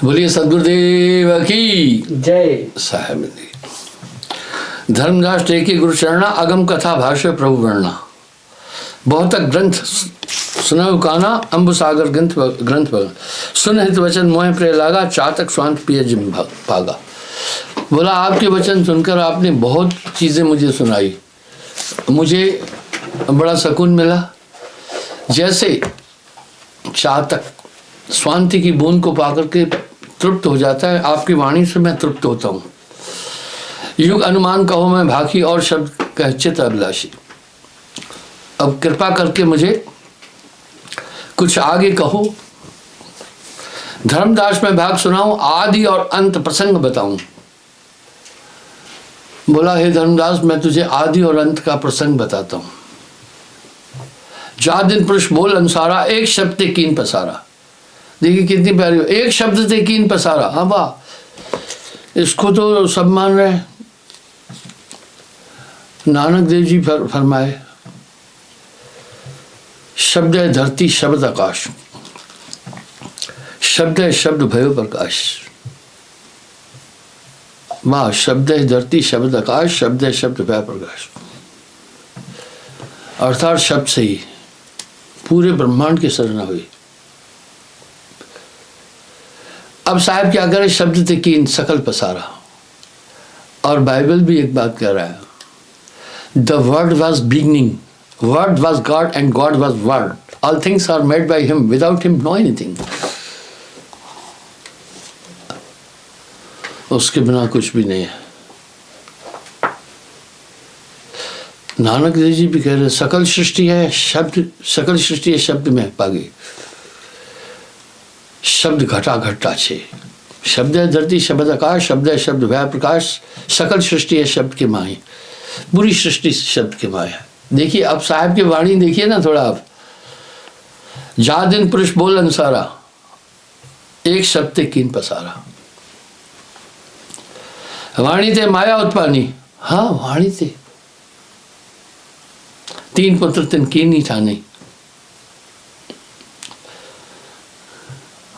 बोलिए सदगुरुदेव की जय। साहेब जी। धर्मदास टेकी गुरु चरणा अगम कथा भाष्य प्रभु वर्णा बहुत ग्रंथ सुनव काना अम्बु सागर ग्रंथ सुन हित वचन मोह प्रिय लागा चातक स्वांत पिय जिम भागा। बोला आपके वचन सुनकर आपने बहुत चीज़ें मुझे सुनाई, मुझे बड़ा सुकून मिला। जैसे चातक स्वांति की बूंद को पाकर के तृप्त हो जाता है, आपकी वाणी से मैं तृप्त होता हूँ। युग अनुमान कहो मैं भाखी और शब्द कह चित अभिलाषी। अब कृपा करके मुझे कुछ आगे कहो। धर्मदास में भाग सुनाऊं, आदि और अंत प्रसंग बताऊं। बोला हे धर्मदास मैं तुझे आदि और अंत का प्रसंग बताता हूं। जा दिन पुरुष बोल अनुसारा एक शब्द ते कीन पसारा। देखिए कितनी प्यारी हो, एक शब्द से कीन पसारा। हाँ वाह, इसको तो सब मान रहे हैं। नानक देव जी फरमाए शब्द है धरती शब्द आकाश, शब्द है शब्द भयो प्रकाश। वाह, शब्द है धरती शब्द आकाश, शब्द है शब्द भय प्रकाश। अर्थात शब्द से ही पूरे ब्रह्मांड की सृजना हुई। अब साहब क्या करे, शब्द थे कीन सकल पसारा। और बाइबल भी एक बात कह रहा है, the word was beginning, word was God and God was word, all things are made by him, without him no anything. उसके बिना कुछ भी नहीं है। नानक देव जी भी कह रहे सकल सृष्टि है शब्द, सकल सृष्टि है शब्द में पागी। शब्द घटा घटा छे, शब्द है धरती शब्द आकाश, शब्द है शब्द भय प्रकाश, सकल सृष्टि है शब्द के माही, पूरी सृष्टि शब्द के माया। देखिए अब साहब की वाणी देखिए ना थोड़ा। आप जा दिन पुरुष बोल अनुसारा एक शब्द ते कीन पसारा। वाणी ते माया उत्पानी, हाँ वाणी ते तीन पुत्र तिन कीनी ठानी।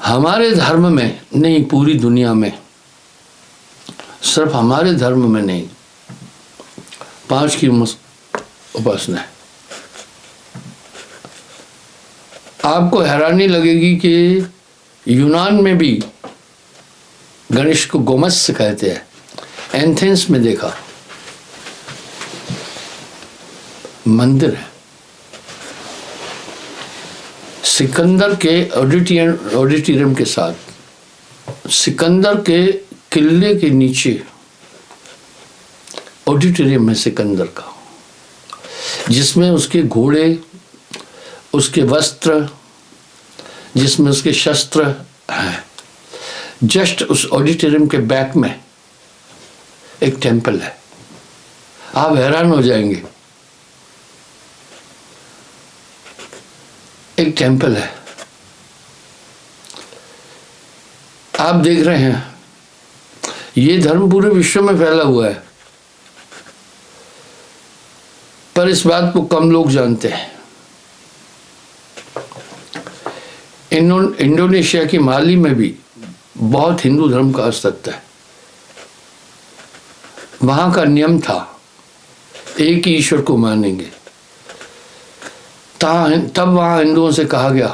हमारे धर्म में नहीं, पूरी दुनिया में, सिर्फ हमारे धर्म में नहीं, 5 की उपासना है। आपको हैरानी लगेगी कि यूनान में भी गणेश को गोमत्स्य कहते हैं। एथेंस में देखा मंदिर है। सिकंदर के ऑडिटोरियम के साथ, सिकंदर के किले के नीचे ऑडिटोरियम है सिकंदर का, जिसमें उसके घोड़े, उसके वस्त्र, जिसमें उसके शस्त्र हैं। जस्ट उस ऑडिटोरियम के बैक में एक टेंपल है। आप हैरान हो जाएंगे, एक टेंपल है। आप देख रहे हैं ये धर्म पूरे विश्व में फैला हुआ है, पर इस बात को कम लोग जानते हैं। इंडोनेशिया की माली में भी बहुत हिंदू धर्म का अस्तित्व है। वहां का नियम था एक ही ईश्वर को मानेंगे। तब वहां हिंदुओं से कहा गया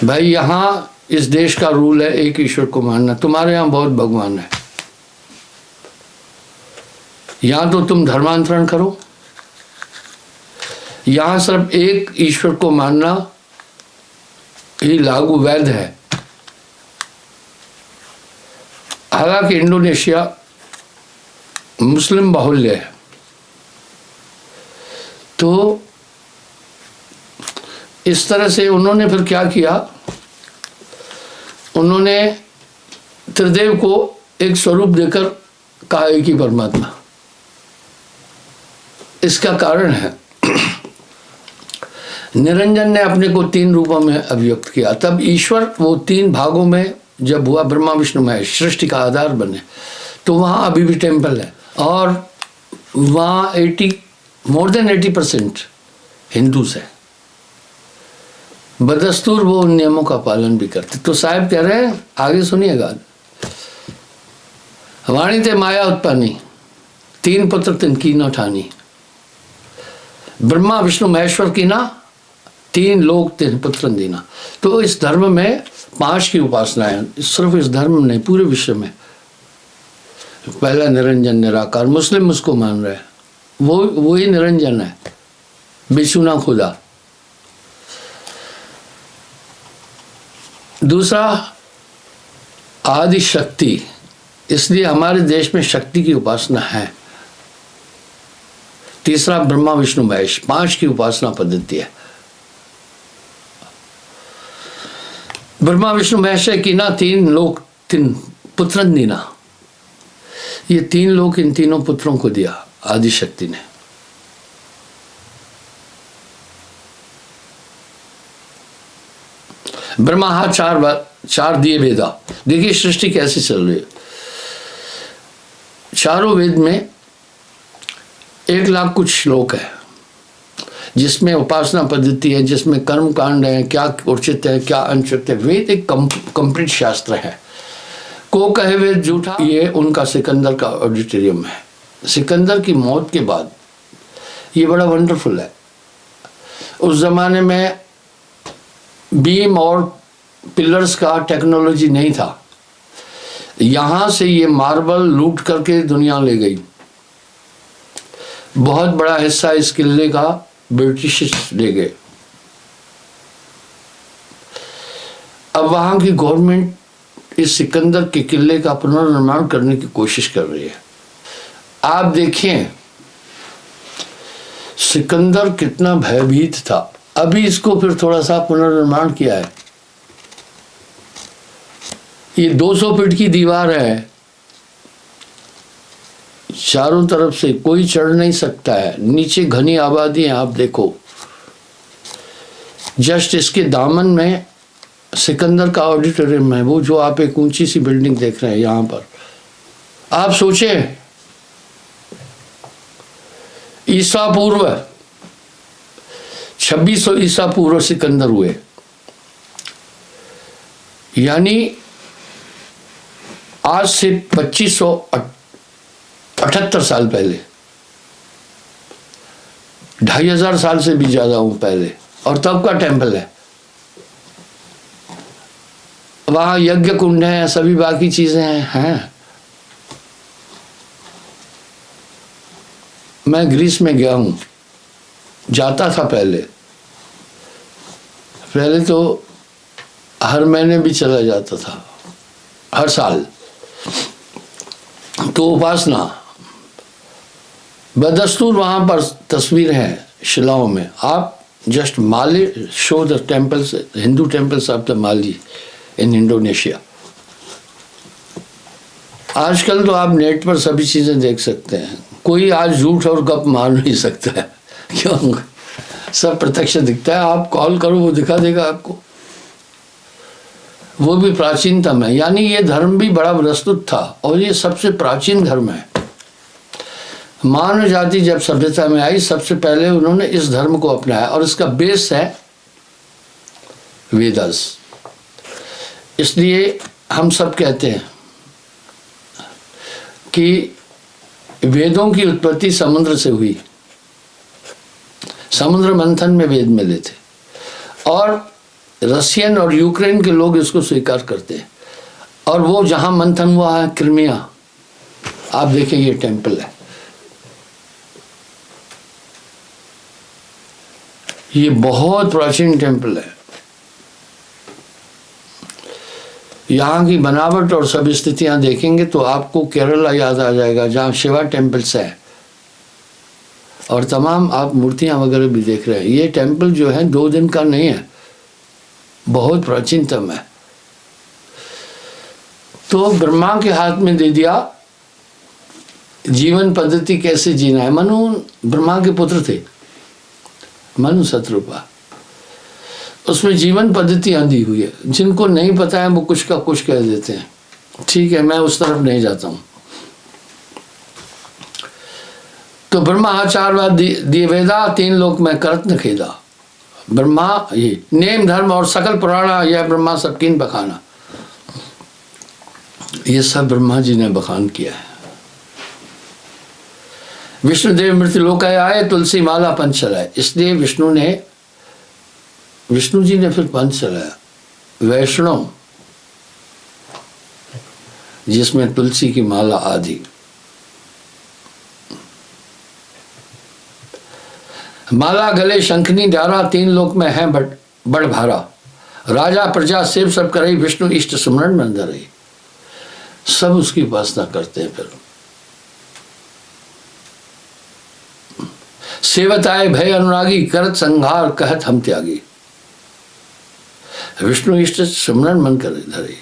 भाई यहां इस देश का रूल है एक ईश्वर को मानना, तुम्हारे यहां बहुत भगवान है, यहां तो तुम धर्मांतरण करो, यहां सिर्फ एक ईश्वर को मानना ही लागू वैध है। हालांकि इंडोनेशिया मुस्लिम बाहुल्य है, तो इस तरह से उन्होंने फिर क्या किया, उन्होंने त्रिदेव को एक स्वरूप देकर कहा एक ही परमात्मा। इसका कारण है निरंजन ने अपने को 3 रूपों में अभिव्यक्त किया। तब ईश्वर वो 3 भागों में जब हुआ, ब्रह्मा विष्णु महेश सृष्टि का आधार बने, तो वहाँ अभी भी टेम्पल है। और वहाँ मोर देन 80% हिंदूज है। बदस्तूर वो उन नियमों का पालन भी करते। तो साहब कह रहे हैं, आगे सुनिएगा, वाणी ते माया उत्पन्नी, 3 पुत्र तिनकी न ठानी। ब्रह्मा विष्णु महेश्वर की ना, 3 लोक 3 पुत्र दीना। तो इस धर्म में 5 की उपासना है, सिर्फ इस धर्म में नहीं, पूरे विश्व में। पहला निरंजन निराकार, मुस्लिम उसको मान रहे हैं, वो ही निरंजन है, बेचुना खुदा। दूसरा आदि शक्ति, इसलिए हमारे देश में शक्ति की उपासना है। तीसरा ब्रह्मा विष्णु महेश, 5 की उपासना पद्धति है। ब्रह्मा विष्णु महेश की ना 3 लोक 3 पुत्र दीना। ये 3 लोक इन तीनों पुत्रों को दिया आदि शक्ति ने। ब्रह्मा हाथ 4 दिए वेदा। देखिए सृष्टि कैसे चल रही है। चारों वेद में 1 लाख कुछ श्लोक है, जिसमें उपासना पद्धति है, जिसमें कर्म कांड है, क्या उचित है क्या अनुचित है। वेद एक कंप्लीट शास्त्र है। को कहे वेद झूठा, ये उनका सिकंदर का ऑडिटोरियम है। सिकंदर की मौत के बाद ये बड़ा वंडरफुल है। उस जमाने में बीम और पिलर्स का टेक्नोलॉजी नहीं था। यहां से ये मार्बल लूट करके दुनिया ले गई। बहुत बड़ा हिस्सा इस किले का ब्रिटिश ले गए। अब वहां की गवर्नमेंट इस सिकंदर के किले का पुनर्निर्माण करने की कोशिश कर रही है। आप देखिए सिकंदर कितना भयभीत था। अभी इसको फिर थोड़ा सा पुनर्निर्माण किया है। ये 200 फीट की दीवार है, चारों तरफ से कोई चढ़ नहीं सकता है। नीचे घनी आबादी है, आप देखो। जस्ट इसके दामन में सिकंदर का ऑडिटोरियम है, वो जो आप एक ऊंची सी बिल्डिंग देख रहे हैं यहां पर। आप सोचें ईसा पूर्व 2600 ईसा पूर्व सिकंदर हुए, यानी आज से 2578 साल पहले, 2500 साल से भी ज्यादा हूं पहले। और तब का टेम्पल है। वहां यज्ञ कुंड है, सभी बाकी चीजें हैं। मैं ग्रीस में गया हूं, जाता था पहले तो हर महीने भी चला जाता था, हर साल। तो उपासना बदस्तूर वहां पर तस्वीर है शिलाओं में। आप just Mali show the temples, Hindu temples of the Mali in Indonesia. आजकल तो आप नेट पर सभी चीजें देख सकते हैं। कोई आज झूठ और गप मार नहीं सकता है, क्यों? सब प्रत्यक्ष दिखता है। आप कॉल करो, वो दिखा देगा आपको। वो भी प्राचीनतम है, यानी ये धर्म भी बड़ा विस्तृत था और ये सबसे प्राचीन धर्म है। मानव जाति जब सभ्यता में आई, सबसे पहले उन्होंने इस धर्म को अपनाया और इसका बेस है वेदास। इसलिए हम सब कहते हैं कि वेदों की उत्पत्ति समुद्र से हुई। समुद्र मंथन में वेद मिले थे और रशियन और यूक्रेन के लोग इसको स्वीकार करते हैं। और वो जहां मंथन हुआ है क्रिमिया, आप देखें ये टेम्पल है। ये बहुत प्राचीन टेम्पल है। यहाँ की बनावट और सब स्थितियां देखेंगे तो आपको केरला याद आ जाएगा, जहाँ शिवा टेम्पल्स है और तमाम आप मूर्तियां वगैरह भी देख रहे हैं। ये टेम्पल जो है 2 दिन का नहीं है, बहुत प्राचीनतम है। तो ब्रह्मा के हाथ में दे दिया जीवन पद्धति कैसे जीना है। मनु ब्रह्मा के पुत्र थे, मनु शत्रुपा। उसमें जीवन पद्धतियां दी हुई है। जिनको नहीं पता है वो कुछ का कुछ कह देते हैं। ठीक है, मैं उस तरफ नहीं जाता हूं। तो ब्रह्मा आचार दिए वेदा, 3 लोक में करत न खेदा। ब्रह्मा ये नेम धर्म और सकल पुराना, यह ब्रह्मा सब किन बखाना, ये सब ब्रह्मा जी ने बखान किया है। विष्णुदेव मृत्यु लोक आए, तुलसी माला पंच चलाए, इसलिए विष्णु जी ने फिर पंच चलाया वैष्णव, जिसमें तुलसी की माला आदि। माला गले शंखनी डारा, तीन लोक में है बड़ भारा, राजा प्रजा सेव सब करे, विष्णु इष्ट स्मरण में अंदर रही। सब उसकी उपासना करते हैं। फिर सेवत आए भय अनुरागी, करत संहार कहत हम त्यागी, विष्णु इष्ट स्मरण मन कर धरे,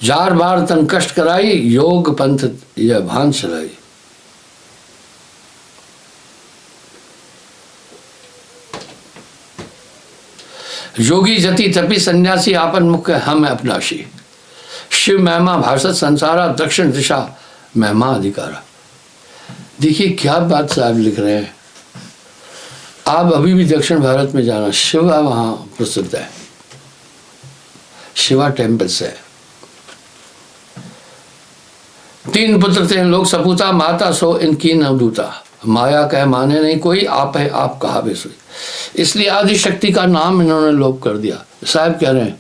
जार बार तन कष्ट कराई, योग पंथ यह भान चलाई। योगी जति तपी सन्यासी, आपन मुख हम अपनाशी, शिव महिमा भाषत संसारा, दक्षिण दिशा महिमा अधिकारा। देखिए क्या बात साहब लिख रहे हैं। आप अभी भी दक्षिण भारत में जाना, शिवा वहां प्रसिद्ध है, शिवा टेम्पल्स है। तीन पुत्र थे लोग सपूता, माता सो इनकी नवदूता, माया कह माने नहीं कोई, आप है आप कहा भी सोई। इसलिए आदि शक्ति का नाम इन्होंने लोप कर दिया। साहब कह रहे हैं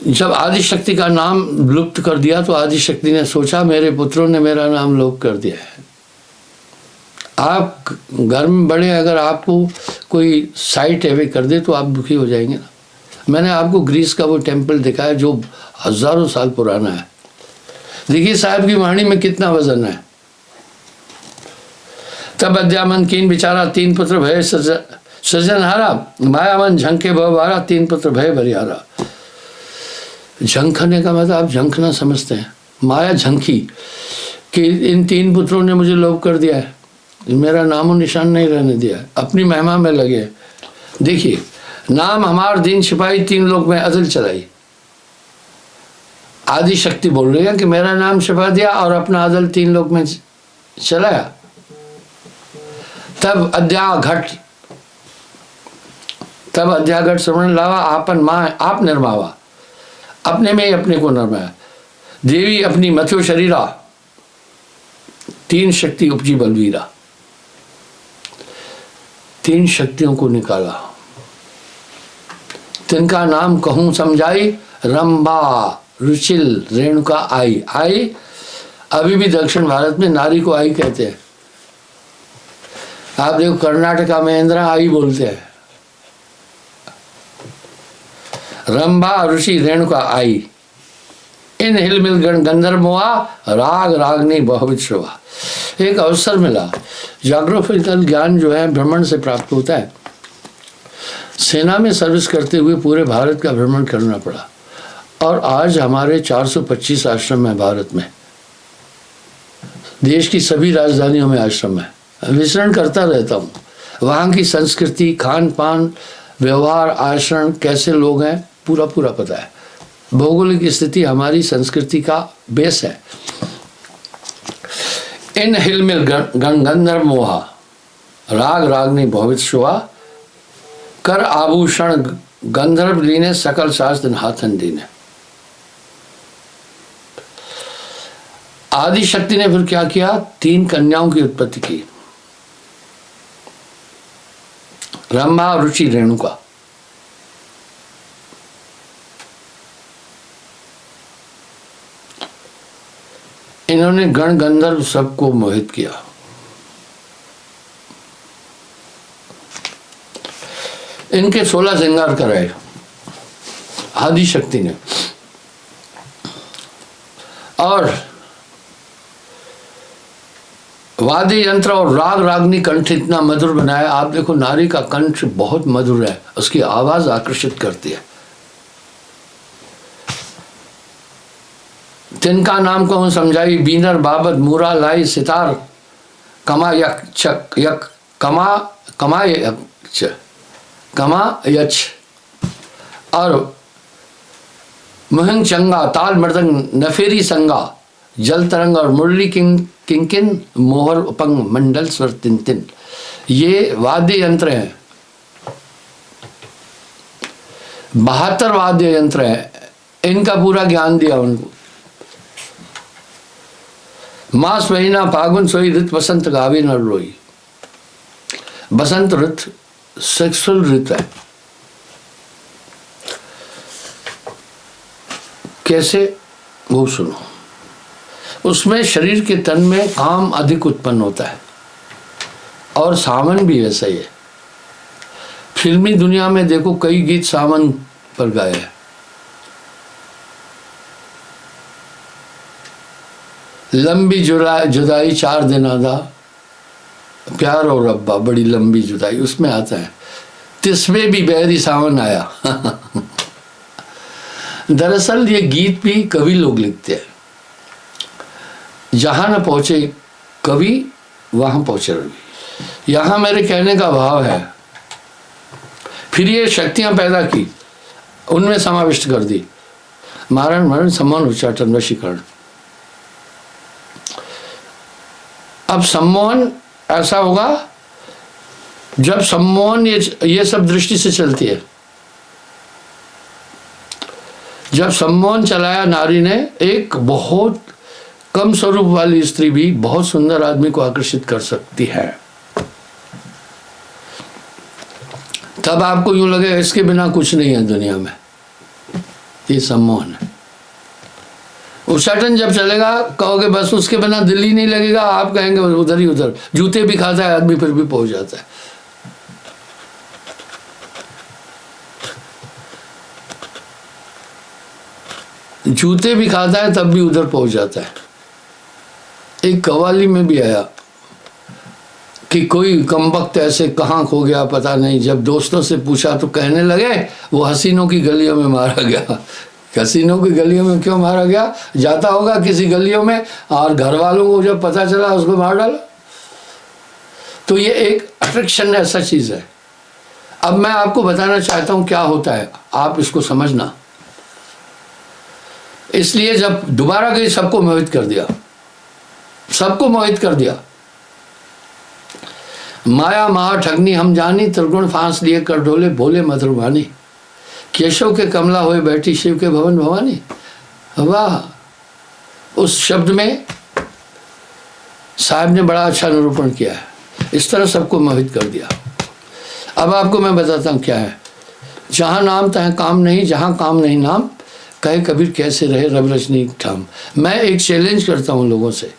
जब आदि शक्ति का नाम लुप्त कर दिया तो आदि शक्ति ने सोचा मेरे पुत्रों ने मेरा नाम लोप कर दिया है। आप घर में बड़े, अगर आपको कोई साइट अवे कर दे तो आप दुखी हो जाएंगे ना। मैंने आपको ग्रीस का वो टेम्पल दिखाया जो हजारों साल पुराना है। देखिए साहब की वाणी में कितना वजन है। तब अद्यामन कीन बिचारा, तीन पुत्र भय सृजनहारा, मायावन झंके भवहारा, तीन पुत्र भय बरिहारा। झंखने का मतलब आप झंखना समझते हैं, माया झंकी कि इन तीन पुत्रों ने मुझे लोभ कर दिया है, मेरा नामो निशान नहीं रहने दिया, अपनी महिमा में लगे। देखिए नाम हमार दीन छिपाई, तीन लोग में अदल चलाई। आदि शक्ति बोल रही है कि मेरा नाम छिपा दिया और अपना अदल तीन लोग में चलाया। तब अध्याघट श्रवण लावा, आपन माँ आप निर्मावा, अपने में ही अपने को नरमाया। देवी अपनी मथ्यो शरीरा, तीन शक्ति उपजी बलवीरा, तीन शक्तियों को निकाला। तिनका नाम कहूं समझाई, रंभा रुचिल रेणुका आई। आई अभी भी दक्षिण भारत में नारी को आई कहते हैं। आप देखो कर्नाटका में इंदिरा आई बोलते हैं। रंभा ऋषि रेणुका आई, इन हिलमिल गण गंधर्व मोआ, राग रागनी बहुविध शोभा। एक अवसर मिला, ज्योग्राफिकल ज्ञान जो है भ्रमण से प्राप्त होता है। सेना में सर्विस करते हुए पूरे भारत का भ्रमण करना पड़ा और आज हमारे 425 आश्रम है भारत में। देश की सभी राजधानियों में आश्रम है। विचरण करता रहता हूँ, वहाँ की संस्कृति, खान पान, व्यवहार, आचरण, कैसे लोग हैं, पूरा पता है। भौगोलिक स्थिति हमारी संस्कृति का बेस है। इन हिलमिल गण गंधर्व मोहा, राग रागनी बहुविध शोभा, कर आभूषण गंधर्व लीने, सकल शास्त्र हाथन दीने। आदि शक्ति ने फिर क्या किया, तीन कन्याओं की उत्पत्ति की, रंभा रुचि रेणुका। इन्होंने गण गंधर्व सबको मोहित किया। इनके 16 श्रृंगार कराए आदि शक्ति ने। और वाद्य यंत्र और राग रागनी कंठ इतना मधुर बनाया। आप देखो नारी का कंठ बहुत मधुर है, उसकी आवाज आकर्षित करती है। तिनका नाम कहूं समझाई, बीनर बाबत मूरा लाई, सितार कमा यक कमा यच और मुहिंग चंगा, ताल मृदंग नफेरी संगा, जल तरंग और मुरली किंकिन मोहर उपंग मंडल स्वर तिन तिन। ये वाद्य यंत्र हैं, 72 वाद्य यंत्र हैं, इनका पूरा ज्ञान दिया उनको। मास महीना फागुन सोई, ऋत वसंत गावे नर रोई। बसंत ऋत सेक्सुअल ऋत है। कैसे, वो सुनो। उसमें शरीर के तन में काम अधिक उत्पन्न होता है, और सावन भी ऐसा ही है। फिल्मी दुनिया में देखो कई गीत सावन पर गाए हैं। लंबी जुदाई 4 दिन आधा, प्यार और रब्बा बड़ी लंबी जुदाई, उसमें आता है 30वें भी बैरी सावन आया। दरअसल ये गीत भी कवि लोग लिखते हैं। जहां न पहुंचे कवि वहां पहुंचे रवि। यहां मेरे कहने का भाव है, फिर ये शक्तियां पैदा की, उनमें समाविष्ट कर दी। मारण मरण सम्मोहन उच्चाटन वशीकरण। अब सम्मोहन ऐसा होगा जब सम्मोहन ये सब दृष्टि से चलती है। जब सम्मोहन चलाया नारी ने, एक बहुत कम स्वरूप वाली स्त्री भी बहुत सुंदर आदमी को आकर्षित कर सकती है। तब आपको यूं लगेगा इसके बिना कुछ नहीं है दुनिया में। ये सम्मोहन है। उच्चाटन जब चलेगा कहोगे बस उसके बिना दिल ही नहीं लगेगा, आप कहेंगे उधर ही उधर। जूते भी खाता है आदमी फिर भी पहुंच जाता है। जूते भी खाता है तब भी उधर पहुंच जाता है। एक कव्वाली में भी आया कि कोई कमबख्त ऐसे कहाँ खो गया पता नहीं, जब दोस्तों से पूछा तो कहने लगे वो हसीनों की गलियों में मारा गया। हसीनों की गलियों में क्यों मारा गया? जाता होगा किसी गलियों में और घर वालों को जब पता चला उसको मार डाला। तो ये एक अट्रैक्शन ऐसा चीज है। अब मैं आपको बताना चाहता हूं क्या होता है, आप इसको समझना। इसलिए जब दोबारा गई सबको मोहित कर दिया, सबको मोहित कर दिया। माया महा ठगनी हम जानी, त्रिगुण फांस लिए कर ढोले भोले मधुरवानी। केशव के कमला हुए बैठी शिव के भवन भवानी। वाह, उस शब्द में साहब ने बड़ा अच्छा निरूपण किया है। इस तरह सबको मोहित कर दिया। अब आपको मैं बताता हूँ क्या है। जहाँ नाम तहाँ काम नहीं, जहाँ काम नहीं नाम, कहे कबीर कैसे रहे रब रजनी ठाम। मैं एक चैलेंज करता हूँ लोगों से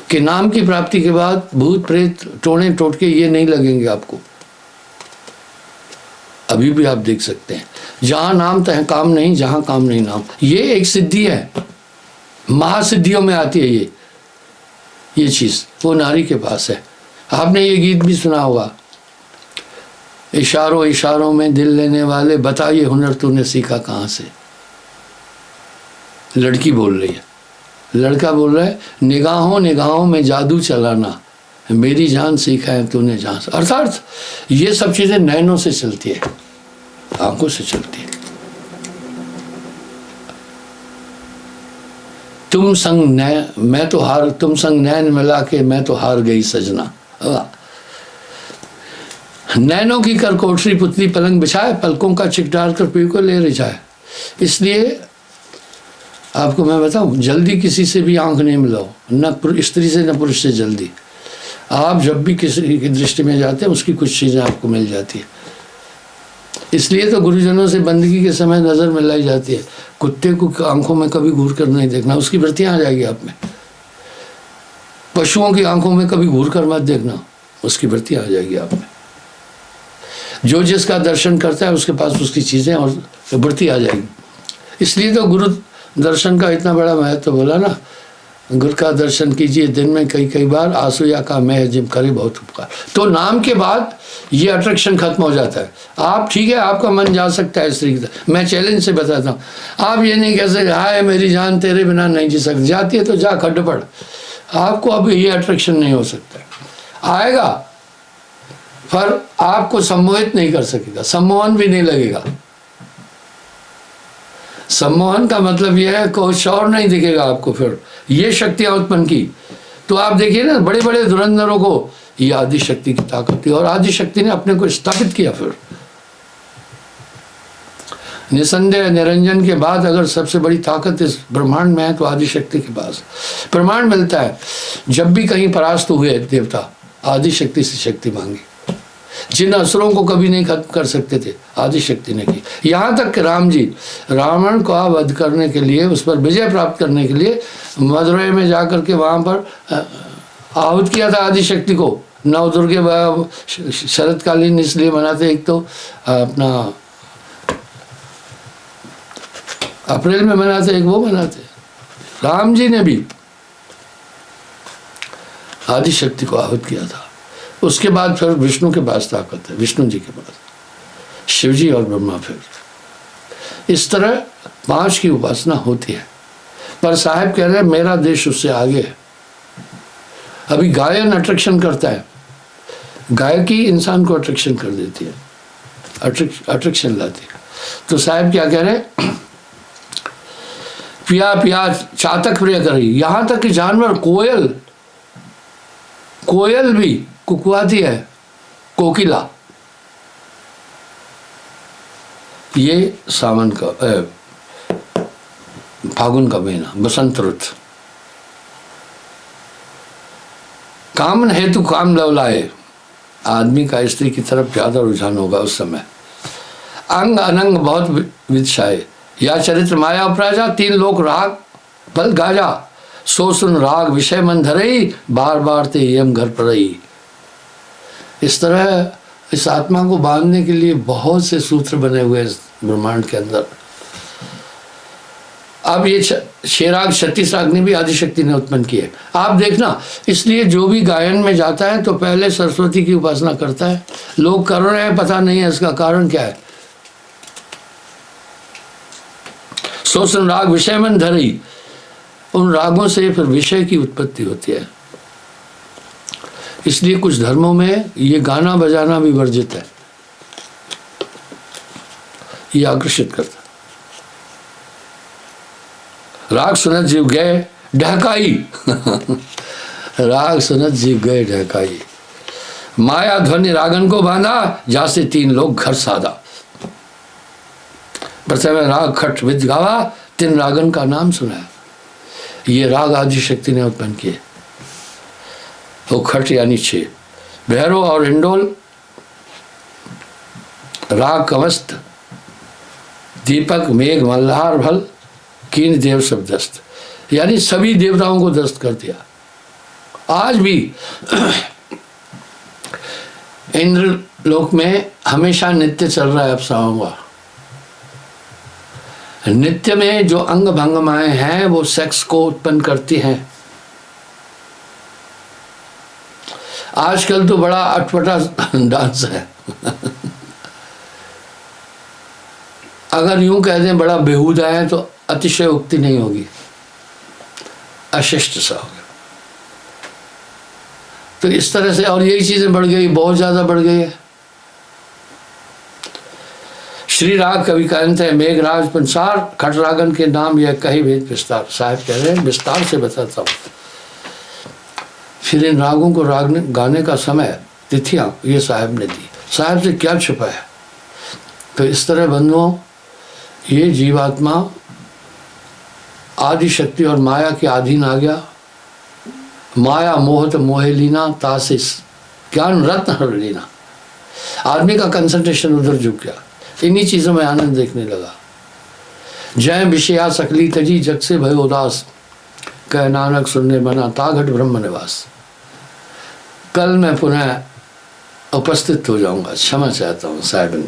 कि नाम की प्राप्ति के बाद भूत प्रेत टोने टोटके ये नहीं लगेंगे आपको। अभी भी आप देख सकते हैं, जहां नाम तहाँ काम नहीं, जहां काम नहीं नाम। ये एक सिद्धि है, महासिद्धियों में आती है ये चीज, वो नारी के पास है। आपने ये गीत भी सुना होगा, इशारों इशारों में दिल लेने वाले, बता ये हुनर तूने सीखा कहाँ से। लड़की बोल रही है, लड़का बोल रहा है, निगाहों निगाहों में जादू चलाना मेरी जान सीखा है तूने जहां से। अर्थात ये सब चीजें नैनों से चलती है, आंखों से चलती है। तुम संग मैं तो हार, तुम संग नैन मिला के मैं तो हार गई सजना। नैनों की कर कोठरी पुतली पलंग बिछाए, पलकों का चिक डाल कर पी को ले रिझाए। इसलिए आपको मैं बताऊं, जल्दी किसी से भी आंख नहीं मिलाओ, न स्त्री से न पुरुष से जल्दी। आप जब भी किसी की दृष्टि में जाते हैं उसकी कुछ चीज़ें आपको मिल जाती है। इसलिए तो गुरुजनों से बंदगी के समय नज़र मिलाई जाती है। कुत्ते को आंखों में कभी घूर कर नहीं देखना, उसकी वृत्तियाँ आ जाएगी आप में। पशुओं की आंखों में कभी घूर कर मत देखना, उसकी वृत्तियाँ आ जाएगी आप में। जो जिसका दर्शन करता है उसके पास उसकी चीज़ें और वृत्ति आ जाएगी। इसलिए तो गुरु दर्शन का इतना बड़ा महत्व बोला ना, गुरु का दर्शन कीजिए दिन में कई कई बार, आंसुया का मैं जिम करे बहुत उपकार। तो नाम के बाद ये अट्रैक्शन खत्म हो जाता है। आप ठीक है, आपका मन जा सकता है स्त्री की तरफ, मैं चैलेंज से बताता हूँ। आप ये नहीं कह सकते हाय मेरी जान तेरे बिना नहीं जी सकती, जाती है तो जा खड्ड पड़। आपको अब ये अट्रैक्शन नहीं हो सकता, आएगा पर आपको सम्मोहित नहीं कर सकेगा, सम्मोहन भी नहीं लगेगा। सम्मोहन का मतलब यह है कुछ और नहीं दिखेगा आपको। फिर ये शक्तियां उत्पन्न की तो आप देखिए ना, बड़े बड़े धुरंधरों को ये आदि शक्ति की ताकत थी और आदि शक्ति ने अपने को स्थापित किया। फिर निसंदेह निरंजन के बाद अगर सबसे बड़ी ताकत इस ब्रह्मांड में है तो आदि शक्ति के पास प्रमाण मिलता है। जब भी कहीं परास्त हुए देवता, आदि शक्ति से शक्ति मांगी। जिन असुरों को कभी नहीं खत्म कर सकते थे, आदि शक्ति ने की। यहाँ तक कि राम जी रावण को वध करने के लिए, उस पर विजय प्राप्त करने के लिए मदुरै में जाकर के वहाँ पर आहूत किया था आदि शक्ति को। नव दुर्गे शरतकालीन इसलिए मनाते, एक तो अपना अप्रैल में मनाते, एक वो मनाते। राम जी ने भी आदि शक्ति को आहूत किया था। उसके बाद फिर विष्णु के पास ताकत है, विष्णु जी के पास, शिव जी और ब्रह्मा। फिर इस तरह 5 की उपासना होती है। पर साहब कह रहे हैं मेरा देश उससे आगे है। अभी गायन अट्रैक्शन करता है, गायकी इंसान को अट्रैक्शन कर देती है, अट्रैक्शन लाती है। तो साहब क्या कह रहे हैं, पिया पिया चातक प्रिय करी। यहाँ तक कि जानवर कोयल भी कुकवाती है, कोकिला। ये सावन का फागुन का महीना, बसंत ऋतु। कामन हेतु काम लवलाए, आदमी का स्त्री की तरफ ज्यादा रुझान होगा उस समय। अंग अनंग बहुत विदशाए, या चरित्र माया अपराजा, 3 लोक राग बल गाजा। सो सुन राग विषय मन धरई, बार बार ते यम घर पर रही। इस तरह इस आत्मा को बांधने के लिए बहुत से सूत्र बने हुए इस ब्रह्मांड के अंदर। अब ये 6 राग 36 राग ने भी आदिशक्ति ने उत्पन्न किए। आप देखना, इसलिए जो भी गायन में जाता है तो पहले सरस्वती की उपासना करता है। लोग कर रहे हैं, पता नहीं है इसका कारण क्या है। शोषण राग विषय मन धरी, उन रागों से फिर विषय की उत्पत्ति होती है। इसलिए कुछ धर्मों में ये गाना बजाना भी वर्जित है, ये आकर्षित करता। राग सुनत जीव गए ढहकाई राग सुनत जीव गए ढहकाई। माया ध्वनि रागन को बांधा, जासे 3 लोग घर साधा। प्रथम राग खट विद गावा, 3 रागन का नाम सुनाया। ये राग आदि शक्ति ने उत्पन्न किए। वो खट यानी 6, भैरव और हिंडोल, राग कवस्त, दीपक मेघ मल्हार भल, कीन देव सब दस्त, यानी सभी देवताओं को दस्त कर दिया। आज भी इंद्र लोक में हमेशा नृत्य चल रहा है अप्सराओं का। नृत्य में जो अंग भंगमाएं हैं वो सेक्स को उत्पन्न करती हैं। आजकल तो बड़ा अटपटा डांस है अगर यूं कह दें बड़ा बेहुदा है तो अतिशय उक्ति नहीं होगी, अशिष्ट सा होगा। तो इस तरह से, और यही चीजें बढ़ गई, बहुत ज्यादा बढ़ गई है। श्री राग कवि कहते हैं मेघराज पंसार, खट रागन के नाम यह कही भेद विस्तार। साहब कह रहे हैं विस्तार से बताता हूँ। फिर इन रागों को गाने का समय, तिथियां ये साहब ने दी। साहब से क्या छुपा है? तो इस तरह बंधुओं, ये जीवात्मा आदि शक्ति और माया के अधीन आ गया। माया मोहत मोहे लीना, तासिस ज्ञान रत्न हर लीना। आदमी का कंसंट्रेशन उधर झुक गया, इन्हीं चीजों में आनंद देखने लगा। जय विषया सकली तजी, जग से भय उदास, कह नानक सुनने बना ताघट ब्रह्म निवास। कल मैं पुनः उपस्थित हो जाऊंगा, क्षमा चाहता हूँ साहिब ने।